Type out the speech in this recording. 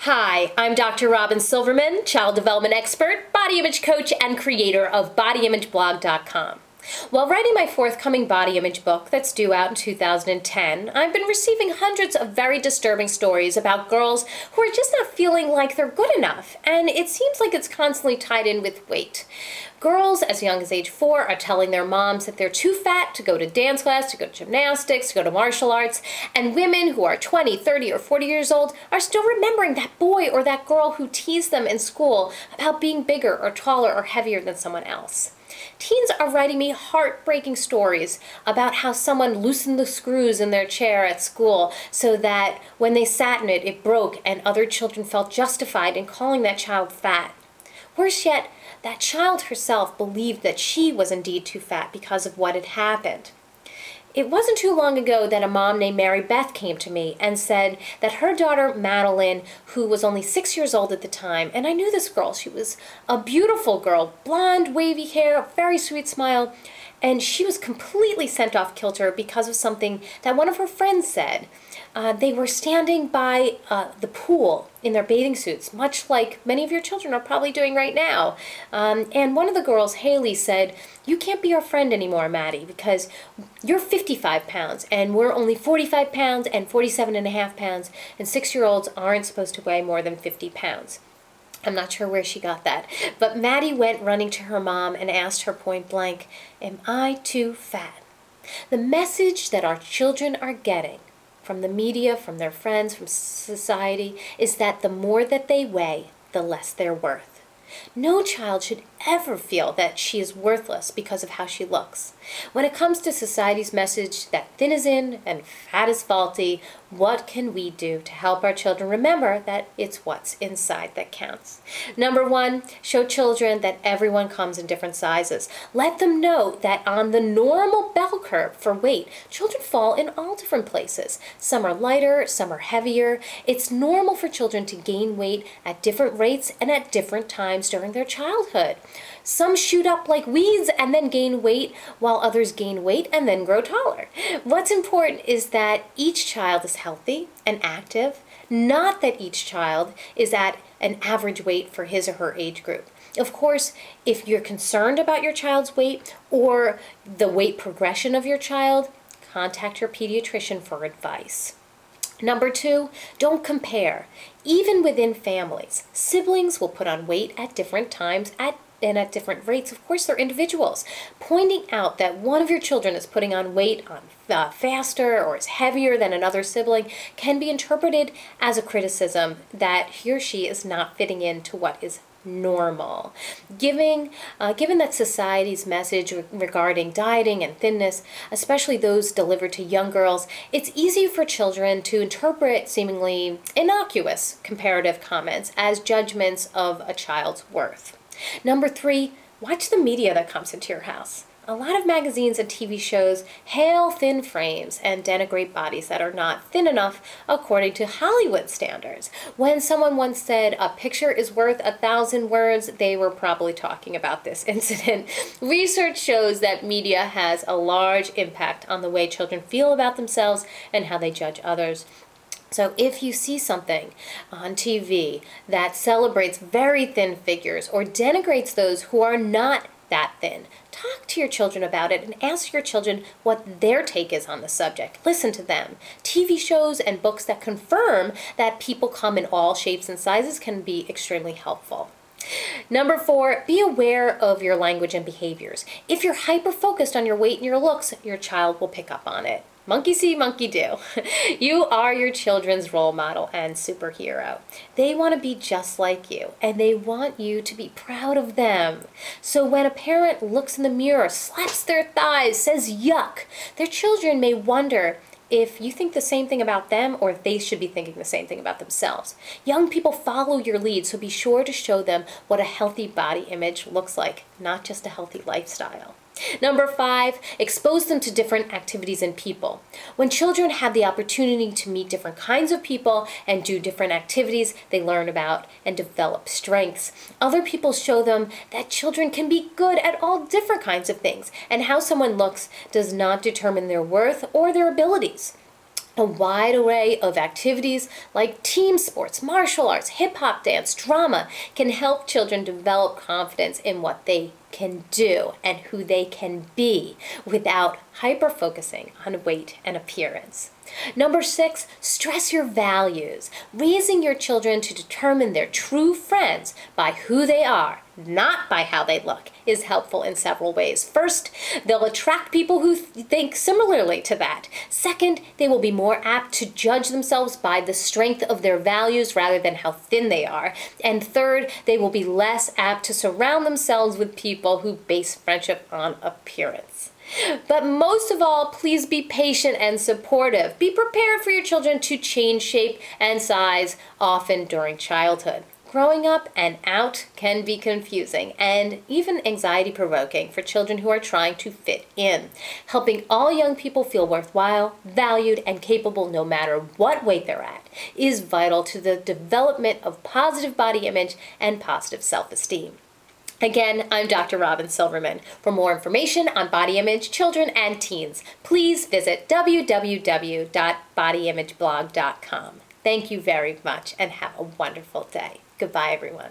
Hi, I'm Dr. Robyn Silverman, child development expert, body image coach, and creator of bodyimageblog.com. While writing my forthcoming body image book that's due out in 2010, I've been receiving hundreds of very disturbing stories about girls who are just not feeling like they're good enough, and it seems like it's constantly tied in with weight. Girls as young as age 4 are telling their moms that they're too fat to go to dance class, to go to gymnastics, to go to martial arts, and women who are 20, 30, or 40 years old are still remembering that boy or that girl who teased them in school about being bigger or taller or heavier than someone else. Teens are writing me heartbreaking stories about how someone loosened the screws in their chair at school so that when they sat in it, it broke, and other children felt justified in calling that child fat. Worse yet, that child herself believed that she was indeed too fat because of what had happened. It wasn't too long ago that a mom named Mary Beth came to me and said that her daughter Madeline, who was only 6 years old at the time, and I knew this girl, she was a beautiful girl, blonde, wavy hair, very sweet smile, and she was completely sent off kilter because of something that one of her friends said. They were standing by the pool in their bathing suits, much like many of your children are probably doing right now. And one of the girls, Haley, said, "You can't be our friend anymore, Maddie, because you're 55 pounds and we're only 45 pounds and 47.5 pounds, and 6-year-olds aren't supposed to weigh more than 50 pounds. I'm not sure where she got that. But Maddie went running to her mom and asked her point blank, "Am I too fat?" The message that our children are getting from the media, from their friends, from society, is that the more that they weigh, the less they're worth. No child should ever feel that she is worthless because of how she looks. When it comes to society's message that thin is in and fat is faulty, what can we do to help our children remember that it's what's inside that counts? Number 1, show children that everyone comes in different sizes. Let them know that on the normal bell curve for weight, children fall in all different places. Some are lighter, some are heavier. It's normal for children to gain weight at different rates and at different times during their childhood. Some shoot up like weeds and then gain weight, while others gain weight and then grow taller. What's important is that each child is healthy and active, not that each child is at an average weight for his or her age group. Of course, if you're concerned about your child's weight or the weight progression of your child, contact your pediatrician for advice. Number 2, don't compare. Even within families, siblings will put on weight at different times and at different rates. Of course, they're individuals. Pointing out that one of your children is putting on weight faster or is heavier than another sibling can be interpreted as a criticism that he or she is not fitting into what is normal. Given that society's message regarding dieting and thinness, especially those delivered to young girls, it's easy for children to interpret seemingly innocuous comparative comments as judgments of a child's worth. Number 3, watch the media that comes into your house. A lot of magazines and TV shows hail thin frames and denigrate bodies that are not thin enough according to Hollywood standards. When someone once said a picture is worth 1,000 words, they were probably talking about this incident. Research shows that media has a large impact on the way children feel about themselves and how they judge others. So if you see something on TV that celebrates very thin figures or denigrates those who are not that thin, talk to your children about it and ask your children what their take is on the subject. Listen to them. TV shows and books that confirm that people come in all shapes and sizes can be extremely helpful. Number 4, be aware of your language and behaviors. If you're hyper-focused on your weight and your looks, your child will pick up on it. Monkey see, monkey do. You are your children's role model and superhero. They want to be just like you, and they want you to be proud of them. So when a parent looks in the mirror, slaps their thighs, says yuck, their children may wonder if you think the same thing about them or if they should be thinking the same thing about themselves. Young people follow your lead, so be sure to show them what a healthy body image looks like, not just a healthy lifestyle. Number 5, expose them to different activities and people. When children have the opportunity to meet different kinds of people and do different activities, they learn about and develop strengths. Other people show them that children can be good at all different kinds of things, and how someone looks does not determine their worth or their abilities. A wide array of activities like team sports, martial arts, hip-hop dance, drama can help children develop confidence in what they can do and who they can be without hyper-focusing on weight and appearance. Number 6, stress your values. Raising your children to determine their true friends by who they are, not by how they look, is helpful in several ways. First, they'll attract people who think similarly to that. Second, they will be more apt to judge themselves by the strength of their values rather than how thin they are. And third, they will be less apt to surround themselves with people who base friendship on appearance. But most of all, please be patient and supportive. Be prepared for your children to change shape and size often during childhood. Growing up and out can be confusing and even anxiety-provoking for children who are trying to fit in. Helping all young people feel worthwhile, valued, and capable no matter what weight they're at is vital to the development of positive body image and positive self-esteem. Again, I'm Dr. Robyn Silverman. For more information on body image, children, and teens, please visit www.bodyimageblog.com. Thank you very much and have a wonderful day. Goodbye, everyone.